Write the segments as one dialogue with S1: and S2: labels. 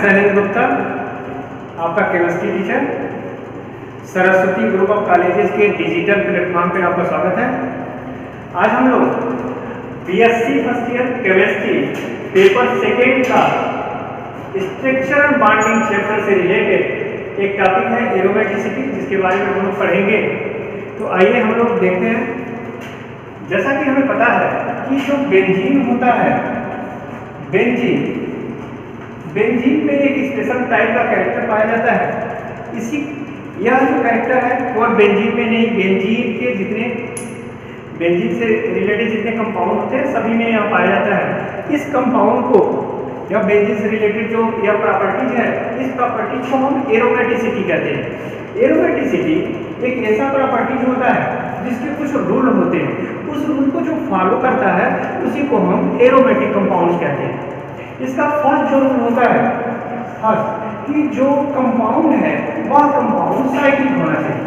S1: शैलेंद्र गुप्ता, आपका chemistry teacher, Saraswati group of colleges के digital platform पे आपका स्वागत है। आज हम लोग BSc first year chemistry paper second का स्ट्रक्चर एंड बॉन्डिंग चैप्टर से रिलेटेड एक टॉपिक है एरोमेटिसिटी, जिसके बारे में हम लोग पढ़ेंगे। तो आइए हम लोग देखते हैं। जैसा कि हमें पता है कि जो बेंजीन होता है, बेंजीन में एक स्पेशल टाइप का कैरेक्टर पाया जाता है। यह जो कैरेक्टर है वो बेंजीन में नहीं, बेंजीन से रिलेटेड जितने कंपाउंड होते हैं सभी में यहाँ पाया जाता है। इस कंपाउंड को या बेंजीन से रिलेटेड जो यह प्रॉपर्टीज है, इस प्रॉपर्टीज को हम एरोमेटिसिटी कहते हैं। एरोमेटिसिटी एक ऐसा प्रॉपर्टीज होता है जिसके कुछ रूल होते हैं, उस रूल को जो फॉलो करता है उसी को हम एरोमेटिक कंपाउंड्स कहते हैं। इसका फर्स्ट जो रूल होता है कि जो कंपाउंड है वह कंपाउंड साइक्लिक होना चाहिए।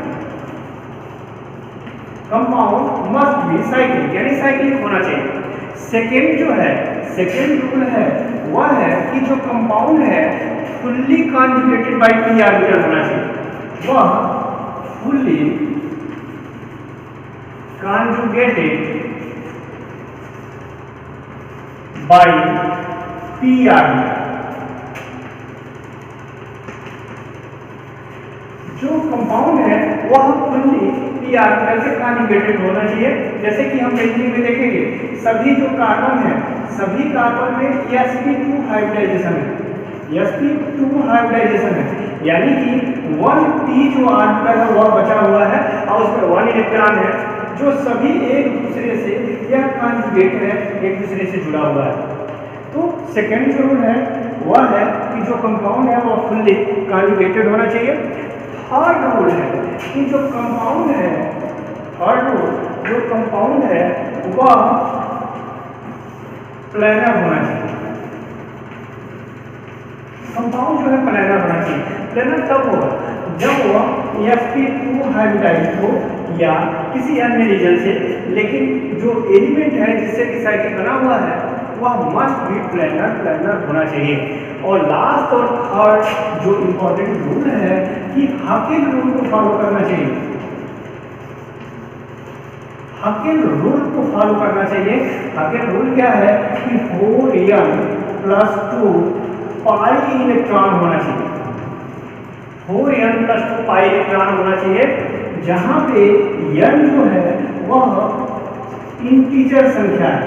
S1: कंपाउंड मस्ट बी साइक्लिक, यानी साइक्लिक होना चाहिए। सेकेंड रूल है वह है कि जो कंपाउंड है fully conjugated by P orbital होना चाहिए। वह fully conjugated by P orbital. जो कंपाउंड है वह फुल्ली पी ऑर्बिटल से कॉन्जुगेटेड होना चाहिए। जैसे कि हम बेंजीन में देखेंगे, सभी जो कार्बन है सभी कार्बन में sp2 हाइब्रिडाइजेशन है, यानी कि 1p जो ऑर्बिटल है वह बचा हुआ है और उसमें 1 इलेक्ट्रॉन है, जो सभी एक दूसरे से यह कॉन्जुगेट है, एक दूसरे से जुड़ा हुआ है। तो सेकेंड जो रूल है वह है कि जो कंपाउंड है वह फुल्ली कॉन्जुगेटेड होना चाहिए। थर्ड रूल है कि जो कंपाउंड है वह प्लेनर होना चाहिए। कंपाउंड जो है प्लेनर होना चाहिए। प्लेनर तब होगा जब वह sp2 हाइब्रिडाइज्ड हो या किसी अन्य रीजन से, लेकिन जो एलिमेंट है जिससे कि साइकिल बना हुआ है वह मस्ट बी प्लेनर होना चाहिए। और लास्ट और थर्ड जो इंपॉर्टेंट रूल है कि हाकेल रूल को फॉलो करना चाहिए। हाकेल रूल को फॉलो करना चाहिए। हाकेल रूल क्या है कि 4n+2 पाई इलेक्ट्रॉन होना चाहिए। 4n+2 पाई इलेक्ट्रॉन होना चाहिए, जहां पे n जो है वह इंटीजर संख्या है।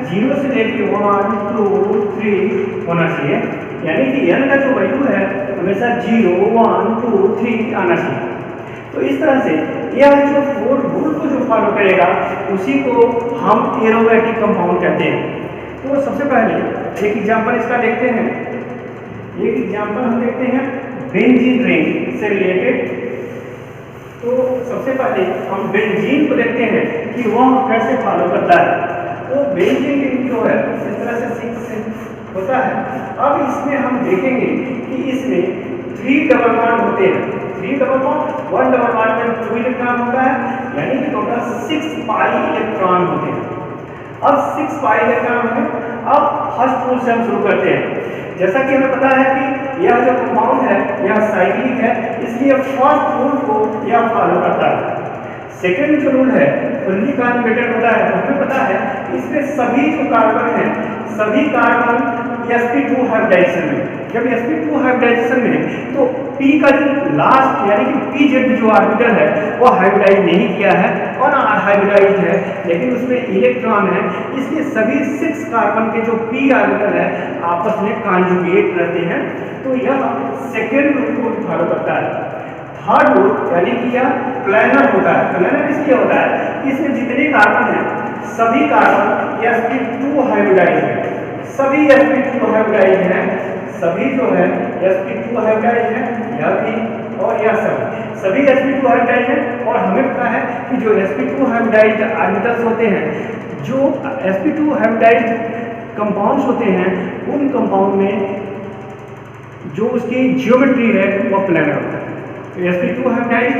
S1: 0 से लेकर 1, 2, 3 होना चाहिए, यानी कि n का जो वैल्यू है हमेशा 0, 1, 2, 3 आना चाहिए। तो इस तरह से यह जो 4 रूल को जो फॉलो करेगा उसी को हम एरोमेटिक कंपाउंड कहते हैं। तो सबसे पहले एक एग्जांपल इसका देखते हैं। हम देखते हैं बेंजीन रिंग से रिलेटेड। तो सबसे पहले हम बेंजीन को देखते हैं कि वह कैसे फॉलो करता है। तो बेंजीन रिंग जो है इस तरह से 6 होता है। अब इसमें हम देखेंगे कि इसमें 3 डबल बॉन्ड होते हैं। 3 डबल बॉन्ड, 1 डबल बॉन्ड में 2 इलेक्ट्रॉन होता है, यानी कि टोटल 6 पाई इलेक्ट्रॉन होते हैं। अब 6 पाई इलेक्ट्रॉन होते हैं। अब फर्स्ट रूल से हम शुरू करते हैं। जैसा कि हमें पता है कि यह जो कंपाउंड है यह साइक्लिक है, इसलिए फर्स्ट रूल को यह फॉलो करता है। सेकेंड जो रूल है फुल्ली कॉन्जुगेटेड होता है। हमें पता है इसमें सभी जो कार्बन है सभी कार्बन sp2 हाइब्रिडाइजेशन में। जब sp2 हाइब्रिडाइजेशन में तो p का जो लास्ट यानी कि pz जो ऑर्बिटल है वो हाइब्रिडाइज नहीं किया है और हाइब्रिडाइज्ड है, लेकिन उसमें इलेक्ट्रॉन है, इसलिए सभी 6 कार्बन के जो p ऑर्बिटल है आपस में कॉन्जुगेट रहते हैं। तो यह सेकेंड रूल को फॉलो करता है। थर्ड रूल यानी कि यह प्लेनर होता है। प्लेनर इसलिए होता है कि इसमें जितने कार्बन हैं सभी कार्बन sp2 हाइब्रिडाइज्ड है। सभी sp2 हाइब्रिडाइज्ड हैं, सभी जो है sp2 हाइब्रिडाइज्ड है, यह भी और यह सभी sp2 हाइब्रिडाइज्ड है। और हमें पता है कि जो sp2 हाइब्रिडाइज्ड ऑर्बिटल्स होते हैं, जो sp2 हाइब्रिडाइज्ड कंपाउंड्स होते हैं, उन कंपाउंड में जो उसकी ज्योमेट्री है वह प्लेनर होता है। sp2 हाइब्रिडाइज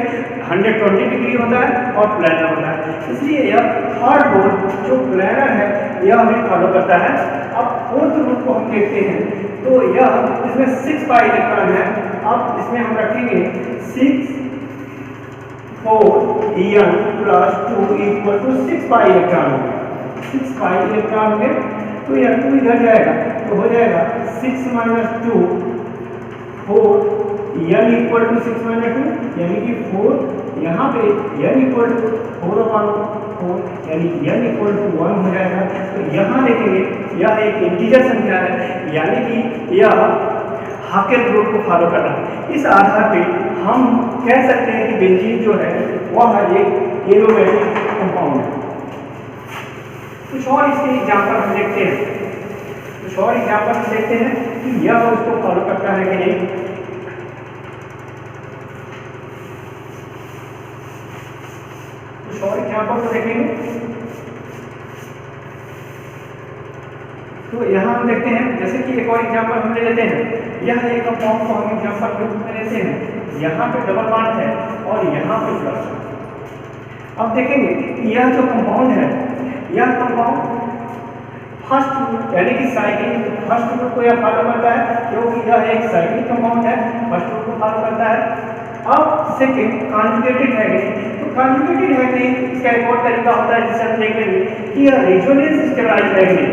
S1: 120 डिग्री होता है और प्लेनर होता है, इसलिए यह थर्ड रूल जो प्लेनर है यह हमें फॉलो करता है। अब फोर्थ रूल को हम देखते हैं, तो यह इसमें 6 पाई इलेक्ट्रॉन है। अब इसमें हम रखेंगे 6 4 n plus 2 equal to 6 pi electron होगा। 6 पाई इलेक्ट्रॉन होंगे तो यह 2 इधर जाएगा तो हो जाएगा 6 minus 2 4 n equal to 6 minus 2 यानी कि 4, यहाँ पे n इक्वल टू 4/4 यानी n इक्वल टू 1 हो जाएगा। तो यहाँ देखेंगे यह एक इंटीजर संख्या है यानी कि यह हाकेल रूल को फॉलो कर रहा है। इस आधार पे हम कह सकते हैं कि बेंजीन जो है वह एक एरोमेटिक कंपाउंड है। कुछ और इसके एग्जाम्पल हम देखते हैं कि यह उसको फॉलो करता है कि नहीं। कुछ और एग्जाम्पल को देखेंगे तो यहाँ हम देखते हैं, जैसे कि एक और एग्जाम्पल हम ले लेते हैं। यह एक कंपाउंड को हम एग्जाम्पल के रूप में लेते हैं। यहाँ पे डबल बॉन्ड है और यहाँ पे प्लस है। अब देखेंगे कि यह जो कंपाउंड है, यह कंपाउंड फर्स्ट रूल यानी कि साइक्लिक फर्स्ट रूल को यह फॉलो करता है, क्योंकि यह एक साइक्लिक कंपाउंड है, फर्स्ट रूल को फॉलो करता है। अब सेकंड कॉन्जुगेटेड है कि नहीं, तो कॉन्जुगेटेड है कि नहीं इसका एक और तरीका होता है जिसे हम देख लेंगे कि यह रेजोनेंस स्टेबलाइज है कि नहीं।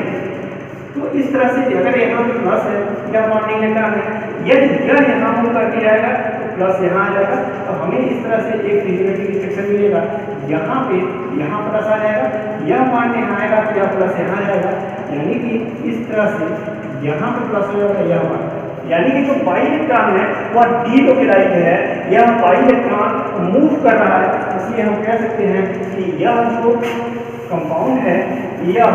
S1: तो इस तरह से अगर यहाँ पे प्लस है या बॉन्डिंग इलेक्ट्रॉन है, यदि यह यहाँ मूव करके जाएगा तो प्लस यहाँ आ जाएगा, तो हमें इस तरह से एक रेजोनेटिव स्ट्रक्चर मिलेगा। यहाँ पे यहाँ प्लस आ जाएगा, यह बॉन्ड यहाँ आएगा तो यह प्लस यहाँ आ जाएगा, यानी कि इस तरह से यहाँ पे प्लस हो जाएगा यह बॉन्ड, यानी कि जो पाई इलेक्ट्रॉन है वह डीलोकेलाइज्ड है, यह पाई इलेक्ट्रॉन मूव कर रहा है। इसलिए हम कह सकते हैं कि यह जो कंपाउंड है यह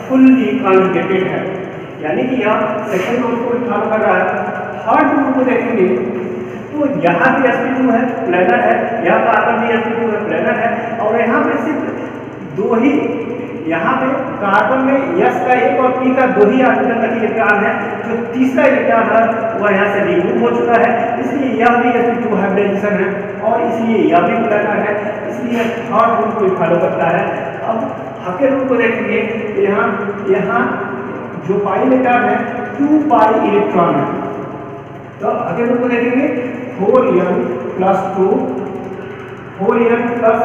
S1: फुल्ली कॉन्जुगेटेड है, यानी कि यह सेकंड रूल को फॉलो कर रहा है। थर्ड रूल को देखेंगे तो यहाँ भी sp2 है, प्लेनर है, यह कार्बन भी sp2 है, प्लेनर है, और यहाँ पे सिर्फ दो ही, यहाँ पे कार्बन में s का एक और p का 2 ही ऑर्बिटल इलेक्ट्रॉन है, जो तीसरा इलेक्ट्रॉन है वह यहाँ से रिमूव हो चुका है, इसलिए यह भी sp2 हाइब्रिडाइजेशन है और इसलिए यह भी प्लेनर है, इसलिए थर्ड रूल को फॉलो करता है। अब हाकेल रूल को देखेंगे तो यहाँ जो पाई इलेक्ट्रॉन है 2 पाई इलेक्ट्रॉन है, तो हाकेल रूल को देखेंगे 4n plus 2 4n plus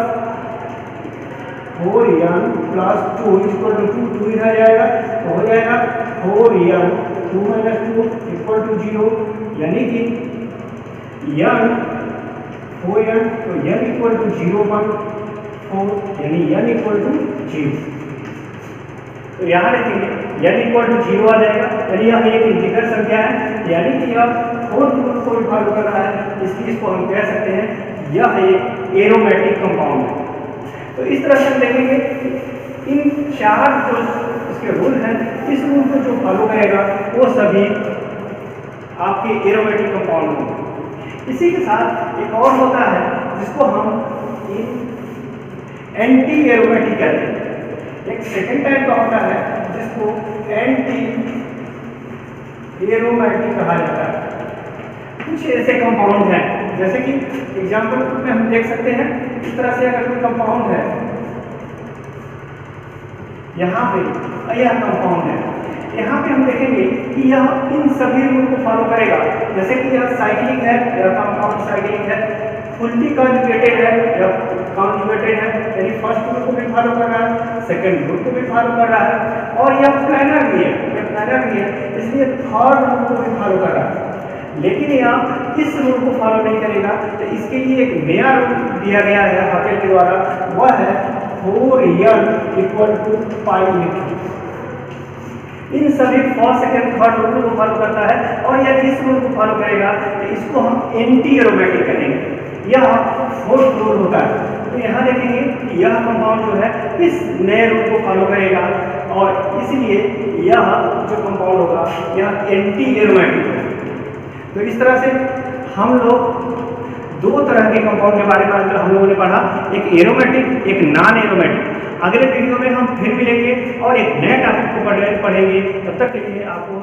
S1: 2 equal to 2 इधर जाएगा तो हो जाएगा 4n 2 माइनस 2 इक्वल टू 0, यानी कि n 4n तो n इक्वल टू 0.4 यानी n इक्वल टू 0। तो यहाँ देखेंगे n इक्वल टू 0 आ जाएगा, यानी यह एक इंटीजर संख्या है, यानी कि यह फोर्थ रूल को फॉलो कर रहा है, इसलिए इसको हम कह सकते हैं यह एक एरोमेटिक कंपाउंड है। तो इस तरह से हम देखेंगे इन 4 जो इसके रूल हैं, इस रूल को जो फॉलो करेगा वो सभी आपके एरोमेटिक कंपाउंड होंगे। इसी के साथ एक और होता है जिसको हम एंटी एरोमेटिक कहते हैं। एक सेकंड टाइप का होता है जिसको एंटी एरोमेटिक कहा जाता है। कुछ ऐसे कंपाउंड हैं, जैसे कि एग्जाम्पल में हम देख सकते हैं, इस तरह से अगर कोई कंपाउंड है, यहाँ पे यह कंपाउंड है, यहाँ पे हम देखेंगे कि यह इन सभी रूल को फॉलो करेगा, जैसे कि यह साइक्लिक है, यह कंपाउंड साइक्लिक है, फुल्ली कॉन्जुगेटेड है या कॉन्जुगेटेड है, यानी फर्स्ट रूल को भी फॉलो कर रहा है, सेकंड रूल को भी फॉलो कर रहा है, और यह प्लेनर भी है, इसलिए थर्ड रूल को भी फॉलो कर रहा है। लेकिन यह इस रूल को फॉलो नहीं करेगा, तो इसके लिए एक नया रूल दिया गया है हाकेल के द्वारा, वह है 4n equal to pi electron. इन सभी फर्स्ट सेकंड थर्ड रूल को फॉलो करता है, और यदि इस रूल को फॉलो करेगा तो इसको हम एंटी एरोमेटिक कहेंगे। यह फोर्थ रूल होता है। तो यहाँ देखेंगे कि यह कंपाउंड जो है इस नए रूल को फॉलो करेगा, और इसलिए यह जो कंपाउंड होगा यह एंटी एरोमेटिक है। तो इस तरह से हम लोग 2 तरह के कंपाउंड के बारे में हम लोगों ने पढ़ा, एक एरोमेटिक, एक नॉन एरोमेटिक। अगले वीडियो में हम फिर मिलेंगे और एक नए टॉपिक को पढ़ेंगे। तब तक के लिए आपको